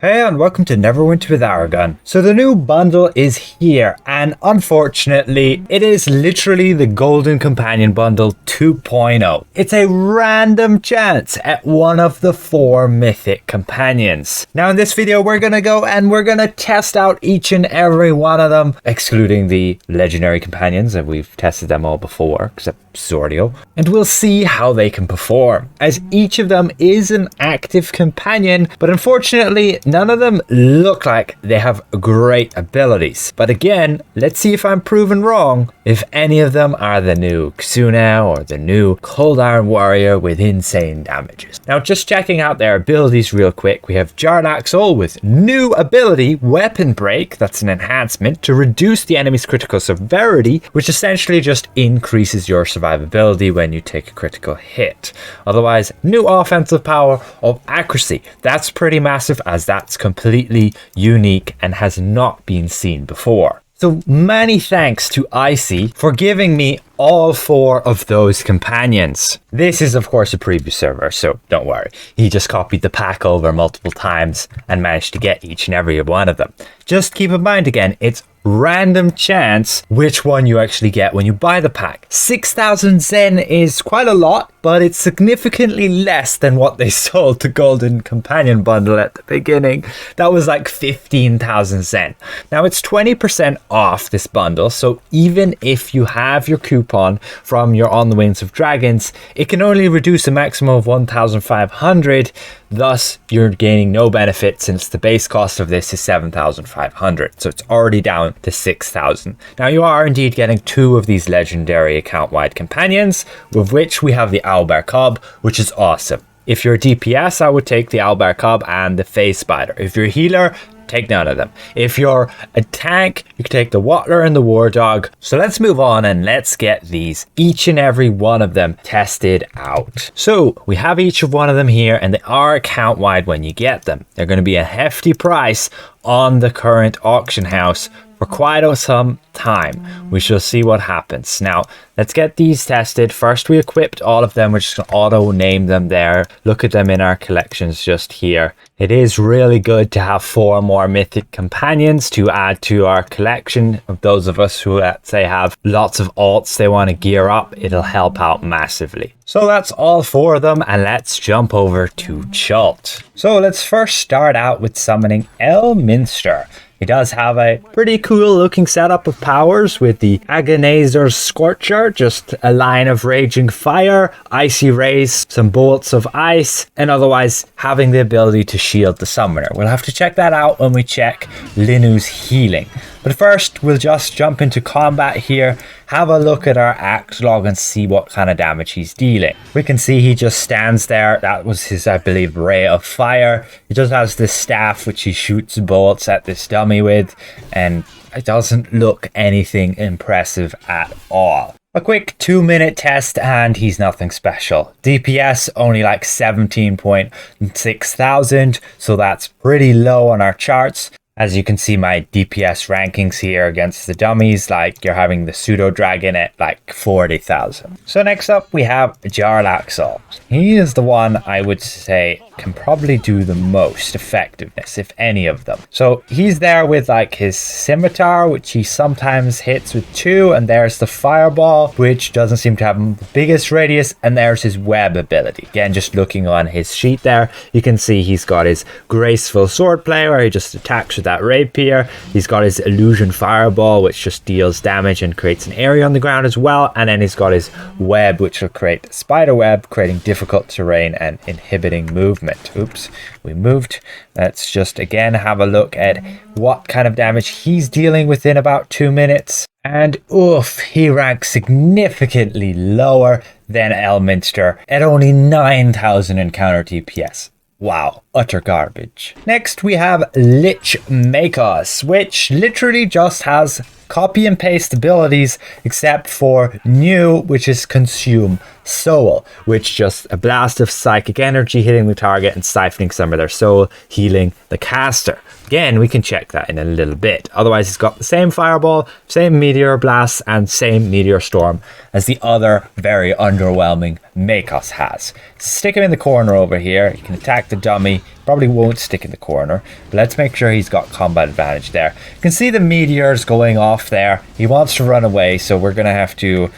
Hey and welcome to Neverwinter with Aragon. So the new bundle is here, and unfortunately it is literally the Golden Companion Bundle 2.0. It's a random chance at one of the 4 Mythic companions. Now in this video we're gonna test out each and every one of them, excluding the legendary companions, and we've tested them all before, except Zordio, and we'll see how they can perform, as each of them is an active companion, but unfortunately none of them look like they have great abilities. But again, let's see if I'm proven wrong, if any of them are the new Ksuna or the new Cold Iron Warrior with insane damages. Now just checking out their abilities real quick, we have Jarl Axons with new ability Weapon Break. That's an enhancement to reduce the enemy's critical severity, which essentially just increases your survivability when you take a critical hit. Otherwise, new offensive power of Accuracy. That's pretty massive, as that's completely unique and has not been seen before. So many thanks to Icey for giving me all 4 of those companions. This is of course a preview server, so don't worry. He just copied the pack over multiple times and managed to get each and every one of them. Just keep in mind again, it's random chance which one you actually get when you buy the pack. 6,000 Zen is quite a lot, but it's significantly less than what they sold the Golden Companion Bundle at the beginning. That was like 15,000 Zen. Now it's 20% off this bundle, so even if you have your coupon from your On the Wings of Dragons, it can only reduce a maximum of 1,500. Thus, you're gaining no benefit since the base cost of this is 7,500. So it's already down to 6,000. Now you are indeed getting 2 of these legendary account-wide companions, with which we have the Owlbear Cub, which is awesome. If you're a DPS, I would take the Owlbear Cub and the Phase Spider. If you're a healer, take none of them. If you're a tank, you can take the Wattler and the War Dog. So let's move on and let's get these, each and every one of them, tested out. So we have each of one of them here, and they are account wide when you get them. They're going to be a hefty price on the current auction house for quite some time. We shall see what happens. Now let's get these tested. First, we equipped all of them. We're just gonna auto name them there. Look at them in our collections just here. It is really good to have 4 more Mythic companions to add to our collection. Of those of us who, let's say, have lots of alts they want to gear up, it'll help out massively. So that's all 4 of them, and let's jump over to Chult. So let's first start out with summoning Minster. He does have a pretty cool looking setup of powers with the Agonizer's Scorcher, just a line of raging fire, icy rays, some bolts of ice, and otherwise having the ability to shield the summoner. We'll have to check that out when we check Linu's healing. But first, we'll just jump into combat here, have a look at our act log and see what kind of damage he's dealing. We can see he just stands there. That was his, I believe, ray of fire. He just has this staff which he shoots bolts at this dummy with, and it doesn't look anything impressive at all. A quick 2-minute test and he's nothing special. DPS only like 17.6 thousand, so that's pretty low on our charts. As you can see my DPS rankings here against the dummies, like you're having the pseudo dragon at like 40,000. So next up we have Jarl Axels. He is the one I would say can probably do the most effectiveness, if any of them. So he's there with like his scimitar, which he sometimes hits with 2, and there's the fireball, which doesn't seem to have the biggest radius, and there's his web ability. Again, just looking on his sheet there, you can see he's got his graceful swordplay where he just attacks with that rapier. He's got his illusion fireball, which just deals damage and creates an area on the ground as well, and then he's got his web, which will create a spider web, creating difficult terrain and inhibiting movement. Oops, we moved. Let's just again have a look at what kind of damage he's dealing within about 2 minutes. And oof, he ranks significantly lower than Minster at only 9,000 encounter DPS. Wow, utter garbage. Next we have Lich Makos, which literally just has copy and paste abilities except for new, which is Consume Soul, which just a blast of psychic energy hitting the target and siphoning some of their soul, healing the caster. Again, we can check that in a little bit. Otherwise, he's got the same fireball, same meteor blast, and same meteor storm as the other very underwhelming Makos has. Stick him in the corner over here. You can attack the dummy, dummy. Probably won't stick in the corner, but let's make sure he's got combat advantage there. You can see the meteors going off there. He wants to run away, so we're gonna have to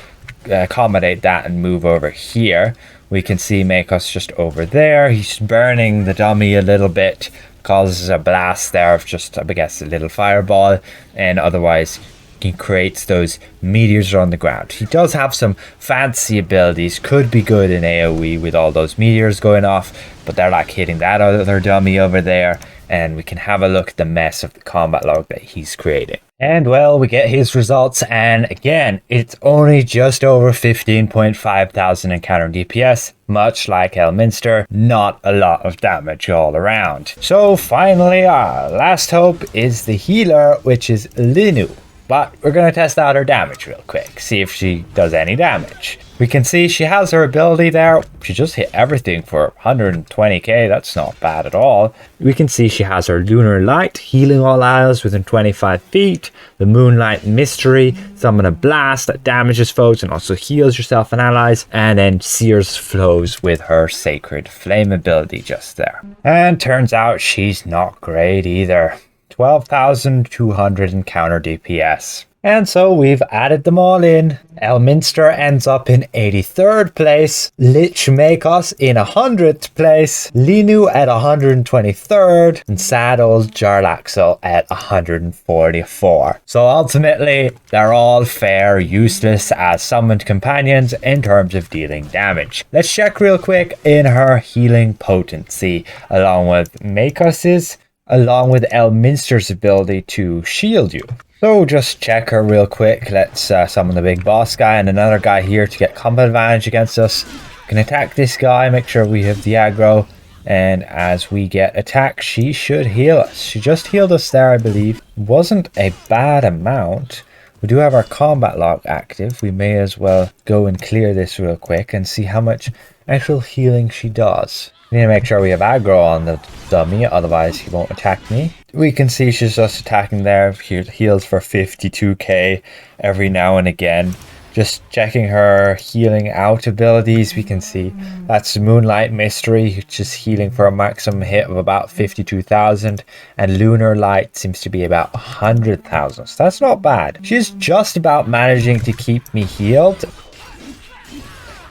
accommodate that and move over here. We can see Makos just over there. He's burning the dummy a little bit, causes a blast there of just, I guess, a little fireball, and otherwise he creates those meteors on the ground. He does have some fancy abilities, could be good in AoE with all those meteors going off, but they're like hitting that other dummy over there, and we can have a look at the mess of the combat log that he's creating. And well, we get his results, and again, it's only just over 15.5 thousand encounter DPS, much like Minster, not a lot of damage all around. So finally, our last hope is the healer, which is Linu. But we're going to test out her damage real quick, see if she does any damage. We can see she has her ability there. She just hit everything for 120k. That's not bad at all. We can see she has her Lunar Light, healing all allies within 25 feet. The Moonlight Mystery, summon a blast that damages foes and also heals yourself and allies. And then Seer's Flows with her Sacred Flame ability just there. And turns out she's not great either. 12,200 encounter DPS. And so we've added them all in. Minster ends up in 83rd place, Lich Makos in 100th place, Linu at 123rd, and sad old Jarl Axel at 144. So ultimately, they're all fair, useless as summoned companions in terms of dealing damage. Let's check real quick in her healing potency, along with Makos's, along with Minster's ability to shield you. So just check her real quick. Let's summon the big boss guy and another guy here to get combat advantage against us. We can attack this guy, make sure we have the aggro, and as we get attacked, she should heal us. She just healed us there, I believe. Wasn't a bad amount. We do have our combat log active. We may as well go and clear this real quick and see how much actual healing she does. We need to make sure we have aggro on the dummy, otherwise he won't attack me. We can see she's just attacking there. He heals for 52k every now and again. Just checking her healing out abilities, we can see that's Moonlight Mystery, which is healing for a maximum hit of about 52,000, and Lunar Light seems to be about 100,000. So that's not bad. She's just about managing to keep me healed.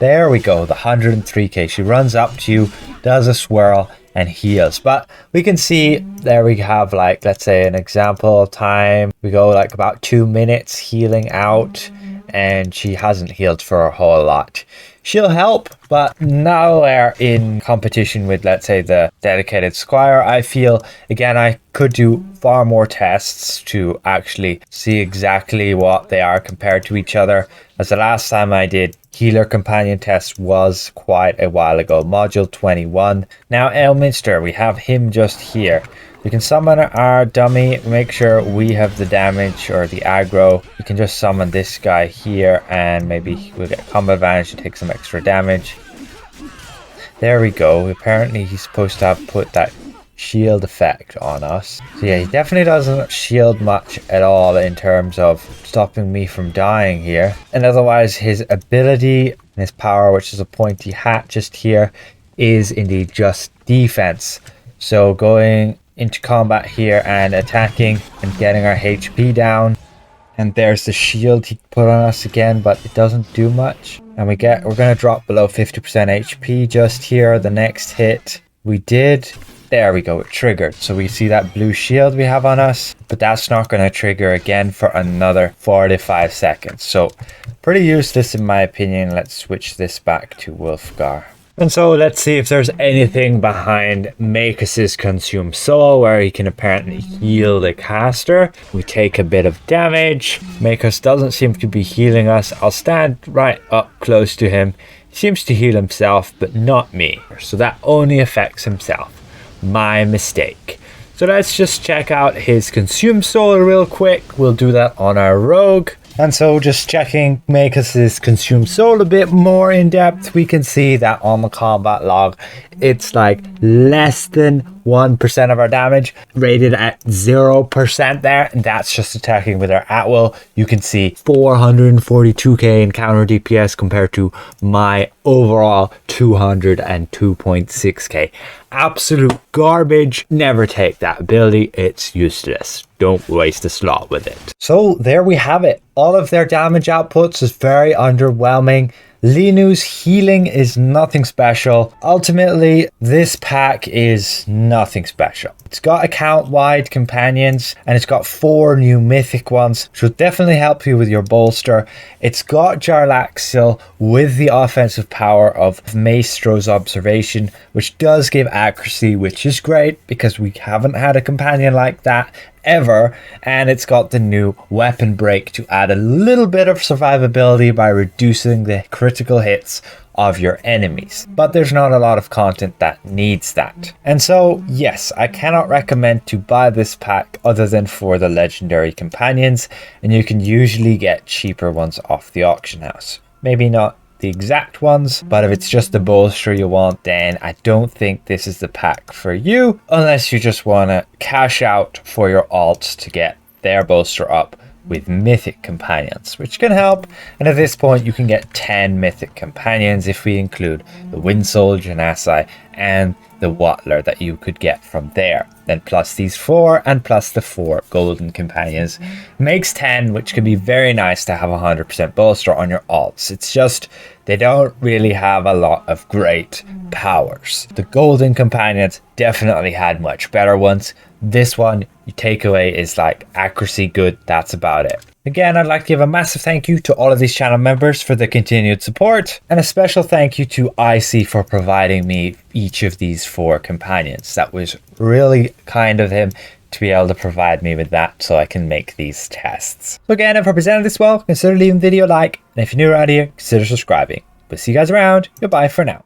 There we go, the 103k. She runs up to you, does a swirl, and heals. But we can see there we have, like, let's say an example time. We go like about 2 minutes healing out, and she hasn't healed for a whole lot. She'll help, but nowhere in competition with, let's say, the dedicated squire. I feel, again, I could do far more tests to actually see exactly what they are compared to each other, as the last time I did healer companion test was quite a while ago, module 21. Now Minster, we have him just here. We can summon our dummy, make sure we have the damage or the aggro. We can just summon this guy here and maybe we'll get combat advantage to take some extra damage. There we go. Apparently he's supposed to have put that shield effect on us. So yeah, he definitely doesn't shield much at all in terms of stopping me from dying here. And otherwise his ability and his power, which is a pointy hat just here, is indeed just defense. So going into combat here and attacking and getting our HP down, and there's the shield he put on us again, but it doesn't do much. And we're gonna drop below 50% HP just here. The next hit we did, there we go, it triggered. So we see that blue shield we have on us, but that's not going to trigger again for another 45 seconds. So pretty useless in my opinion. Let's switch this back to Wolfgar. And so let's see if there's anything behind Makos' Consume Soul, where he can apparently heal the caster. We take a bit of damage. Makos doesn't seem to be healing us. I'll stand right up close to him. He seems to heal himself, but not me. So that only affects himself. My mistake. So let's just check out his Consume Soul real quick. We'll do that on our rogue. And so just checking Makos' Consume Soul a bit more in depth, we can see that on the combat log, it's like less than 1% of our damage, rated at 0% there, and that's just attacking with our at-will. You can see 442k encounter DPS compared to my overall 202.6k. absolute garbage. Never take that ability. It's useless. Don't waste a slot with it. So there we have it. All of their damage outputs is very underwhelming. Linu's healing is nothing special. Ultimately, this pack is nothing special. It's got account-wide companions, and it's got 4 new mythic ones, which will definitely help you with your bolster. It's got Jarl Axel with the offensive power of Maestro's Observation, which does give accuracy, which is great because we haven't had a companion like that ever. And it's got the new weapon break to add a little bit of survivability by reducing the critical hits of your enemies, but there's not a lot of content that needs that. And so yes, I cannot recommend to buy this pack other than for the legendary companions, and you can usually get cheaper ones off the auction house. Maybe not the exact ones, but if it's just the bolster you want, then I don't think this is the pack for you, unless you just want to cash out for your alts to get their bolster up with mythic companions, which can help. And at this point you can get 10 mythic companions if we include the Wind Soldier, Icey, and the Watler that you could get from there. Then plus these 4 and plus the 4 golden companions makes 10, which can be very nice to have 100% bolster on your alts. It's just they don't really have a lot of great powers. The golden companions definitely had much better ones. This one you take away is like accuracy good, that's about it. Again, I'd like to give a massive thank you to all of these channel members for the continued support, and a special thank you to Icey for providing me each of these 4 companions. That was really kind of him to be able to provide me with that so I can make these tests. So again, if I presented this well, consider leaving the video a like, and if you're new around here, consider subscribing. We'll see you guys around. Goodbye for now.